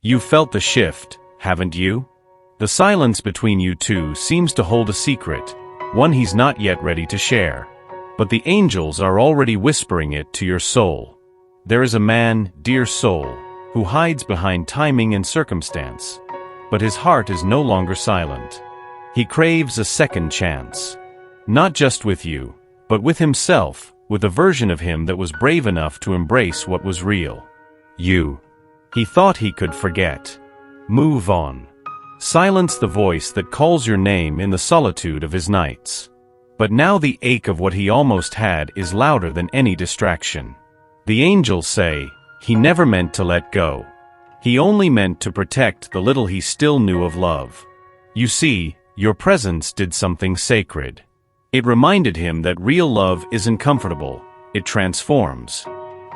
You've felt the shift, haven't you? The silence between you two seems to hold a secret, one he's not yet ready to share. But the angels are already whispering it to your soul. There is a man, dear soul, who hides behind timing and circumstance. But his heart is no longer silent. He craves a second chance. Not just with you, but with himself, with a version of him that was brave enough to embrace what was real. You. He thought he could forget. Move on. Silence the voice that calls your name in the solitude of his nights. But now the ache of what he almost had is louder than any distraction. The angels say, he never meant to let go. He only meant to protect the little he still knew of love. You see, your presence did something sacred. It reminded him that real love isn't comfortable, it transforms.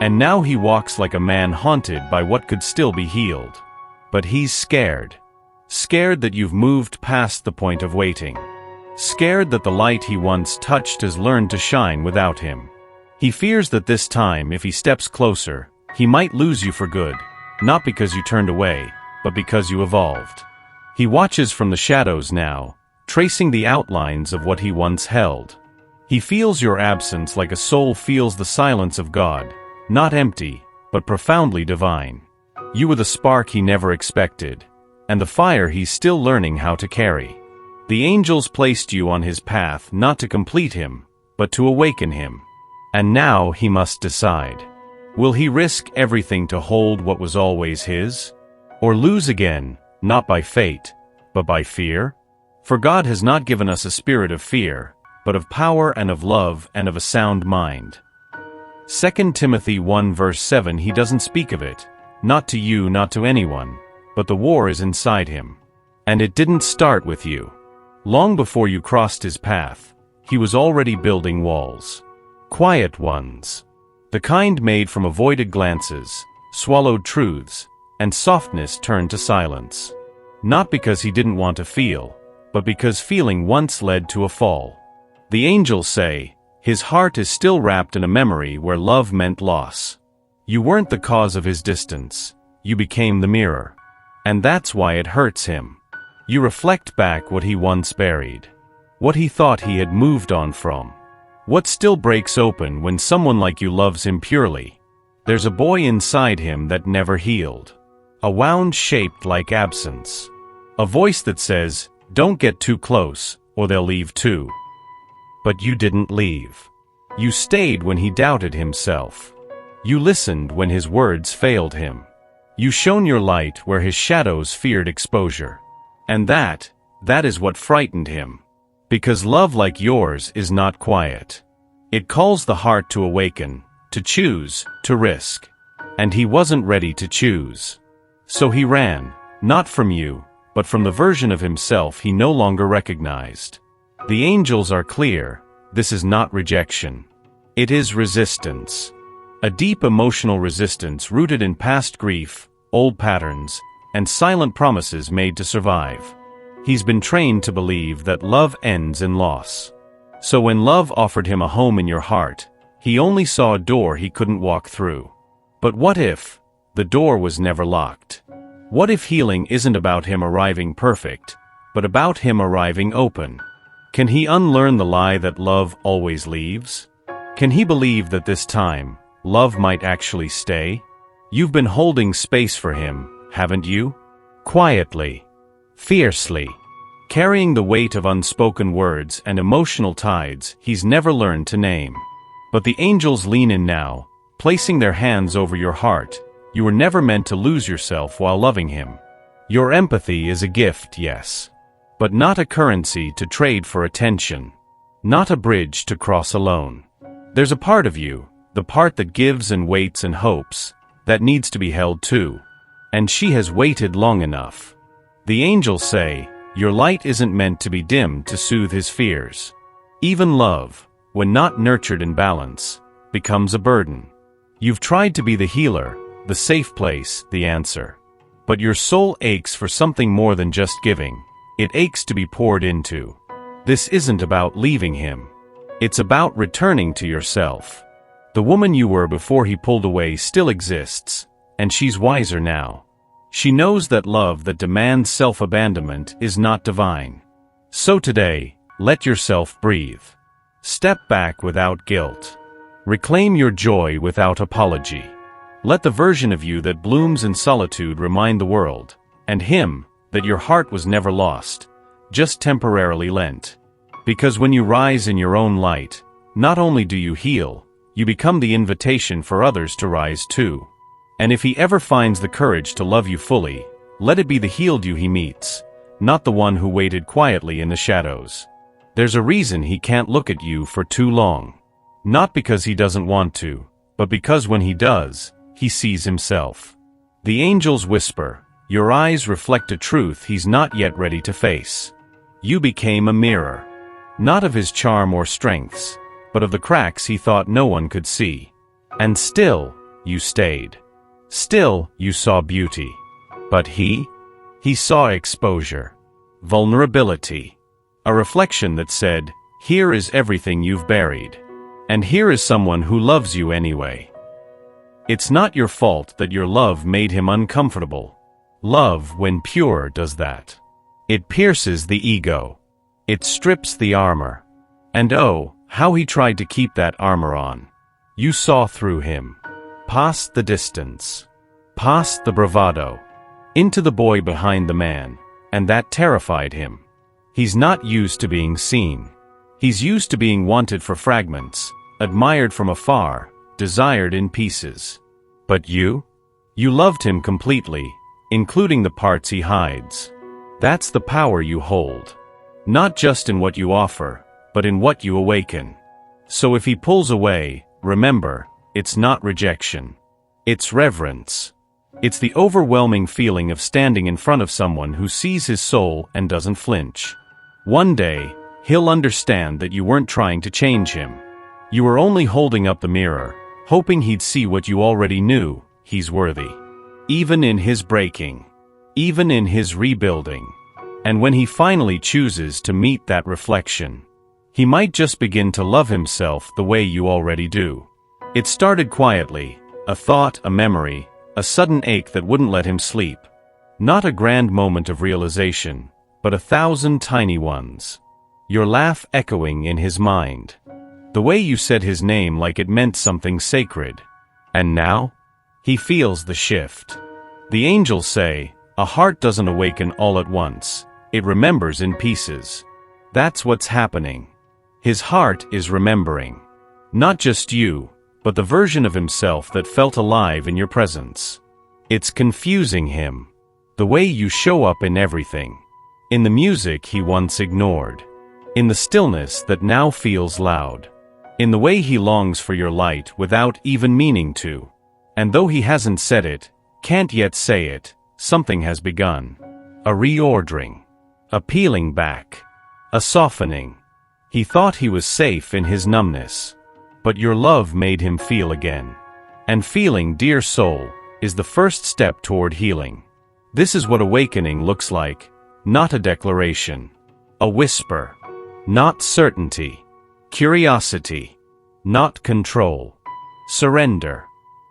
And now he walks like a man haunted by what could still be healed. But he's scared. Scared that you've moved past the point of waiting. Scared that the light he once touched has learned to shine without him. He fears that this time, if he steps closer, he might lose you for good, not because you turned away, but because you evolved. He watches from the shadows now, tracing the outlines of what he once held. He feels your absence like a soul feels the silence of God, not empty, but profoundly divine. You were the spark he never expected, and the fire he's still learning how to carry. The angels placed you on his path not to complete him, but to awaken him. And now he must decide. Will he risk everything to hold what was always his? Or lose again, not by fate, but by fear? For God has not given us a spirit of fear, but of power and of love and of a sound mind. 2 Timothy 1 verse 7. He doesn't speak of it, not to you, not to anyone, but the war is inside him. And it didn't start with you. Long before you crossed his path, he was already building walls. Quiet ones. The kind made from avoided glances, swallowed truths, and softness turned to silence. Not because he didn't want to feel, but because feeling once led to a fall. The angels say, his heart is still wrapped in a memory where love meant loss. You weren't the cause of his distance, you became the mirror. And that's why it hurts him. You reflect back what he once buried. What he thought he had moved on from. What still breaks open when someone like you loves him purely. There's a boy inside him that never healed. A wound shaped like absence. A voice that says, don't get too close, or they'll leave too. But you didn't leave. You stayed when he doubted himself. You listened when his words failed him. You shone your light where his shadows feared exposure. And that is what frightened him. Because love like yours is not quiet. It calls the heart to awaken, to choose, to risk. And he wasn't ready to choose. So he ran, not from you, but from the version of himself he no longer recognized. The angels are clear, this is not rejection. It is resistance. A deep emotional resistance rooted in past grief, old patterns, and silent promises made to survive. He's been trained to believe that love ends in loss. So when love offered him a home in your heart, he only saw a door he couldn't walk through. But what if the door was never locked? What if healing isn't about him arriving perfect, but about him arriving open? Can he unlearn the lie that love always leaves? Can he believe that this time, love might actually stay? You've been holding space for him, haven't you? Quietly. Fiercely. Carrying the weight of unspoken words and emotional tides he's never learned to name. But the angels lean in now, placing their hands over your heart. You were never meant to lose yourself while loving him. Your empathy is a gift, yes. But not a currency to trade for attention. Not a bridge to cross alone. There's a part of you, the part that gives and waits and hopes, that needs to be held too. And she has waited long enough. The angels say, your light isn't meant to be dimmed to soothe his fears. Even love, when not nurtured in balance, becomes a burden. You've tried to be the healer, the safe place, the answer. But your soul aches for something more than just giving. It aches to be poured into. This isn't about leaving him. It's about returning to yourself. The woman you were before he pulled away still exists, and she's wiser now. She knows that love that demands self-abandonment is not divine. So today, let yourself breathe. Step back without guilt. Reclaim your joy without apology. Let the version of you that blooms in solitude remind the world, and him, that your heart was never lost, just temporarily lent. Because when you rise in your own light, not only do you heal, you become the invitation for others to rise too. And if he ever finds the courage to love you fully, let it be the healed you he meets, not the one who waited quietly in the shadows. There's a reason he can't look at you for too long. Not because he doesn't want to, but because when he does, he sees himself. The angels whisper, your eyes reflect a truth he's not yet ready to face. You became a mirror. Not of his charm or strengths, but of the cracks he thought no one could see. And still, you stayed. Still, you saw beauty. But he saw exposure. Vulnerability. A reflection that said, here is everything you've buried. And here is someone who loves you anyway. It's not your fault that your love made him uncomfortable. Love, when pure, does that. It pierces the ego. It strips the armor. And oh, how he tried to keep that armor on. You saw through him. Past the distance. Past the bravado. Into the boy behind the man. And that terrified him. He's not used to being seen. He's used to being wanted for fragments, admired from afar, desired in pieces. But you loved him completely, including the parts he hides. That's the power you hold. Not just in what you offer, but in what you awaken. So if he pulls away, remember, it's not rejection. It's reverence. It's the overwhelming feeling of standing in front of someone who sees his soul and doesn't flinch. One day, he'll understand that you weren't trying to change him. You were only holding up the mirror, hoping he'd see what you already knew, he's worthy. Even in his breaking. Even in his rebuilding. And when he finally chooses to meet that reflection, he might just begin to love himself the way you already do. It started quietly, a thought, a memory, a sudden ache that wouldn't let him sleep. Not a grand moment of realization, but 1,000 tiny ones. Your laugh echoing in his mind. The way you said his name like it meant something sacred. And now? He feels the shift. The angels say, a heart doesn't awaken all at once. It remembers in pieces. That's what's happening. His heart is remembering. Not just you, but the version of himself that felt alive in your presence. It's confusing him. The way you show up in everything. In the music he once ignored. In the stillness that now feels loud. In the way he longs for your light without even meaning to. And though he hasn't said it, can't yet say it, something has begun. A reordering. A peeling back. A softening. He thought he was safe in his numbness. But your love made him feel again. And feeling, dear soul, is the first step toward healing. This is what awakening looks like, not a declaration. A whisper. Not certainty. Curiosity. Not control. Surrender.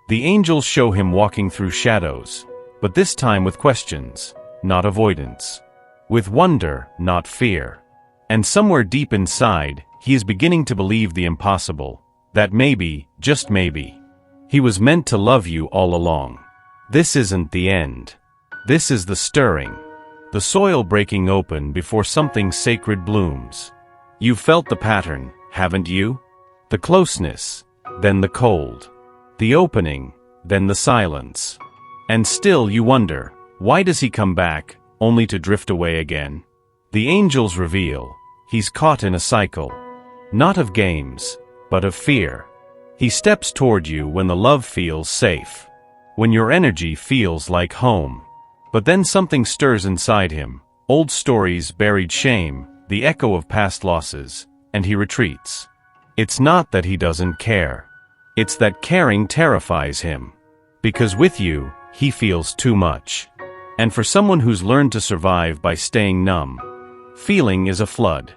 The angels show him walking through shadows, but this time with questions, not avoidance. With wonder, not fear. And somewhere deep inside, he is beginning to believe the impossible, that maybe, just maybe, he was meant to love you all along. This isn't the end. This is the stirring. The soil breaking open before something sacred blooms. You've felt the pattern, haven't you? The closeness, then the cold. The opening, then the silence. And still you wonder, why does he come back, only to drift away again? The angels reveal, he's caught in a cycle. Not of games, but of fear. He steps toward you when the love feels safe. When your energy feels like home. But then something stirs inside him, old stories, buried shame, the echo of past losses, and he retreats. It's not that he doesn't care. It's that caring terrifies him. Because with you, he feels too much. And for someone who's learned to survive by staying numb, feeling is a flood.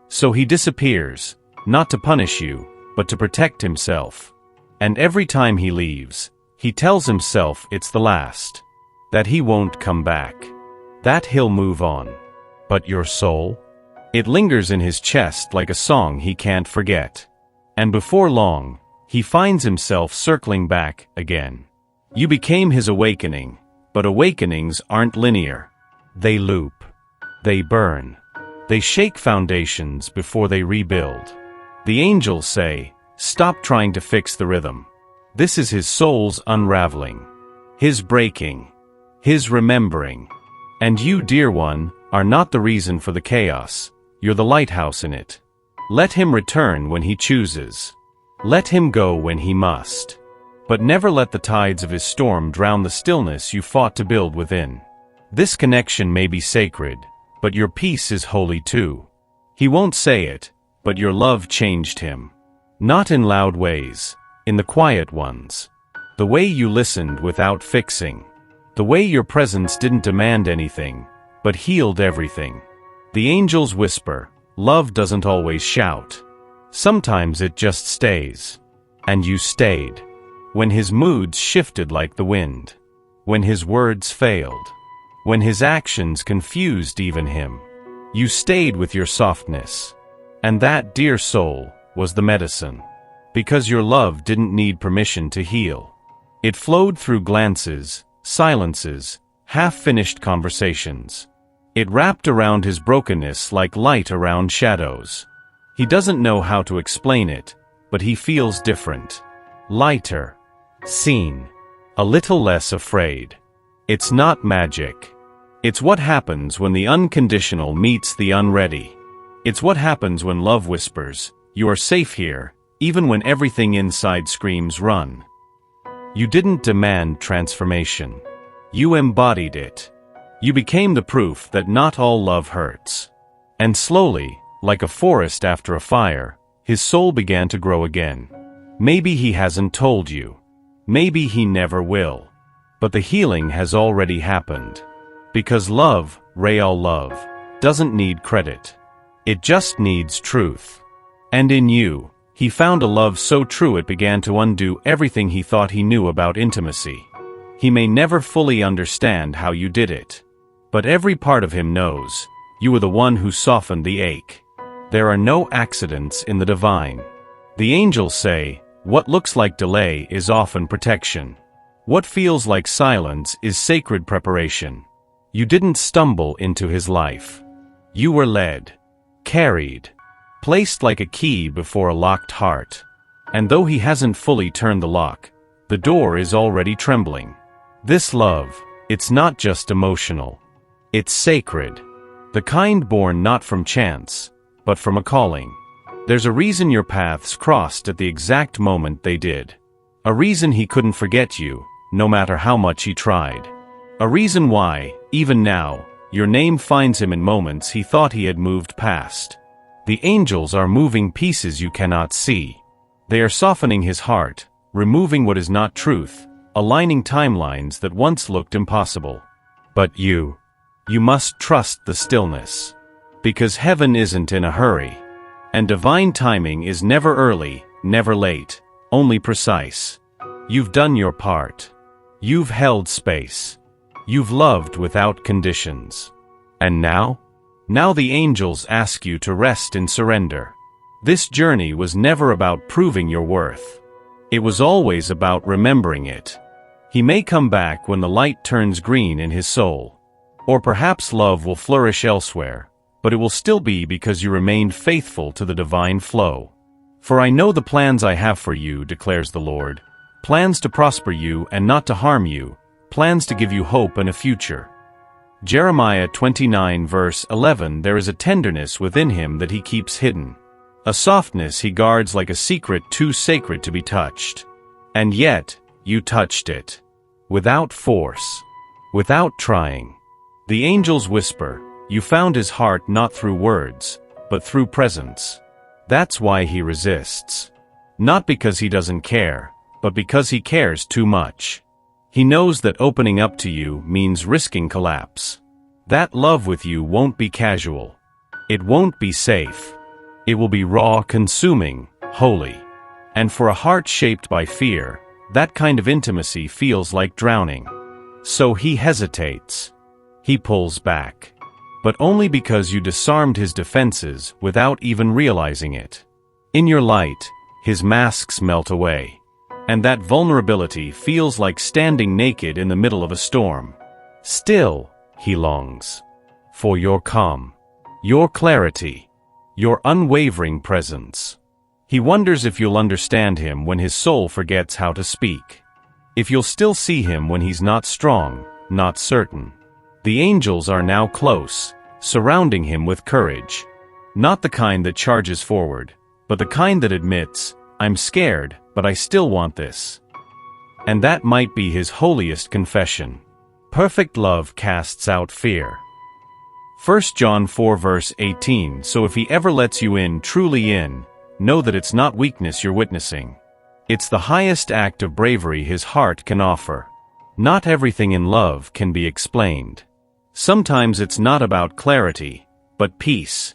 So he disappears, not to punish you, but to protect himself. And every time he leaves, he tells himself it's the last. that he won't come back, that he'll move on. But your soul? It lingers in his chest like a song he can't forget. And before long, he finds himself circling back again. You became his awakening, but awakenings aren't linear. They loop. They burn. They shake foundations before they rebuild. The angels say, stop trying to fix the rhythm. This is his soul's unraveling, his breaking, his remembering. And you, dear one, are not the reason for the chaos. You're the lighthouse in it. Let him return when he chooses. Let him go when he must. But never let the tides of his storm drown the stillness you fought to build within. This connection may be sacred, but your peace is holy too. He won't say it, but your love changed him. Not in loud ways, in the quiet ones. The way you listened without fixing. The way your presence didn't demand anything, but healed everything. The angels whisper, love doesn't always shout. Sometimes it just stays. And you stayed. When his moods shifted like the wind. When his words failed. When his actions confused even him. You stayed with your softness. And that, dear soul, was the medicine. Because your love didn't need permission to heal. It flowed through glances, silences, half-finished conversations. It wrapped around his brokenness like light around shadows. He doesn't know how to explain it, but he feels different. Lighter. Seen. A little less afraid. It's not magic. It's what happens when the unconditional meets the unready. It's what happens when love whispers, you are safe here, even when everything inside screams run. You didn't demand transformation. You embodied it. You became the proof that not all love hurts. And slowly, like a forest after a fire, his soul began to grow again. Maybe he hasn't told you. Maybe he never will. But the healing has already happened. Because love, real love, doesn't need credit. It just needs truth. And in you, he found a love so true it began to undo everything he thought he knew about intimacy. He may never fully understand how you did it. But every part of him knows, you were the one who softened the ache. There are no accidents in the divine. The angels say, what looks like delay is often protection. What feels like silence is sacred preparation. You didn't stumble into his life. You were led, carried, placed like a key before a locked heart. And though he hasn't fully turned the lock, the door is already trembling. This love, it's not just emotional. It's sacred. The kind born not from chance, but from a calling. There's a reason your paths crossed at the exact moment they did. A reason he couldn't forget you, no matter how much he tried. A reason why, even now, your name finds him in moments he thought he had moved past. The angels are moving pieces you cannot see. They are softening his heart, removing what is not truth, aligning timelines that once looked impossible. But you must trust the stillness. Because heaven isn't in a hurry. And divine timing is never early, never late, only precise. You've done your part. You've held space. You've loved without conditions. And now? Now the angels ask you to rest in surrender. This journey was never about proving your worth. It was always about remembering it. He may come back when the light turns green in his soul. Or perhaps love will flourish elsewhere, but it will still be because you remained faithful to the divine flow. For I know the plans I have for you, declares the Lord. Plans to prosper you and not to harm you, plans to give you hope and a future. Jeremiah 29 verse 11. There is a tenderness within him that he keeps hidden. A softness he guards like a secret too sacred to be touched. And yet, you touched it. Without force. Without trying. The angels whisper, you found his heart not through words, but through presence. That's why he resists. Not because he doesn't care, but because he cares too much. He knows that opening up to you means risking collapse. That love with you won't be casual. It won't be safe. It will be raw, consuming, holy. And for a heart shaped by fear, that kind of intimacy feels like drowning. So he hesitates. He pulls back. But only because you disarmed his defenses without even realizing it. In your light, his masks melt away. And that vulnerability feels like standing naked in the middle of a storm. Still, he longs. For your calm. Your clarity. Your unwavering presence. He wonders if you'll understand him when his soul forgets how to speak. If you'll still see him when he's not strong, not certain. The angels are now close, surrounding him with courage. Not the kind that charges forward, but the kind that admits, I'm scared, but I still want this. And that might be his holiest confession. Perfect love casts out fear. 1 John 4 verse 18. So if he ever lets you in, truly in, know that it's not weakness you're witnessing. It's the highest act of bravery his heart can offer. Not everything in love can be explained. Sometimes it's not about clarity, but peace.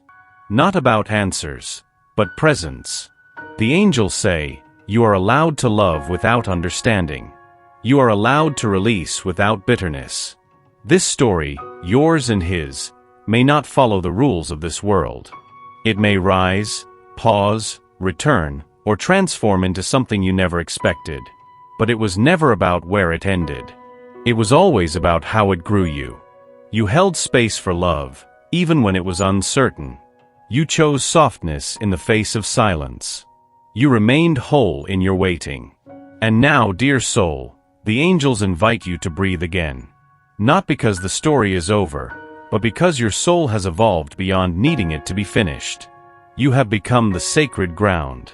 Not about answers, but presence. The angels say, you are allowed to love without understanding. You are allowed to release without bitterness. This story, yours and his, may not follow the rules of this world. It may rise, pause, return, or transform into something you never expected. But it was never about where it ended. It was always about how it grew you. You held space for love, even when it was uncertain. You chose softness in the face of silence. You remained whole in your waiting. And now, dear soul, the angels invite you to breathe again. Not because the story is over, but because your soul has evolved beyond needing it to be finished. You have become the sacred ground,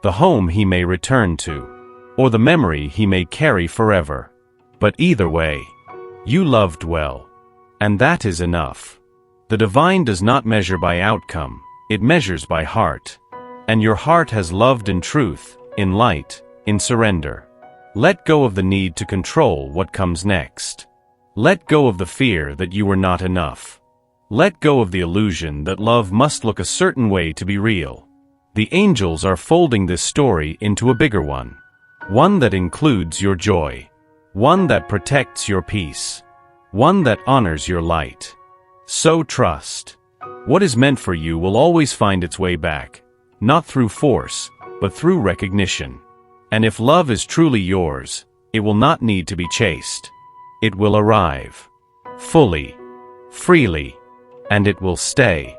the home he may return to, or the memory he may carry forever. But either way, you loved well. And that is enough. The divine does not measure by outcome, it measures by heart. And your heart has loved in truth, in light, in surrender. Let go of the need to control what comes next. Let go of the fear that you were not enough. Let go of the illusion that love must look a certain way to be real. The angels are folding this story into a bigger one. One that includes your joy. One that protects your peace. One that honors your light. So trust. What is meant for you will always find its way back, not through force, but through recognition. And if love is truly yours, it will not need to be chased. It will arrive. Fully. Freely. And it will stay.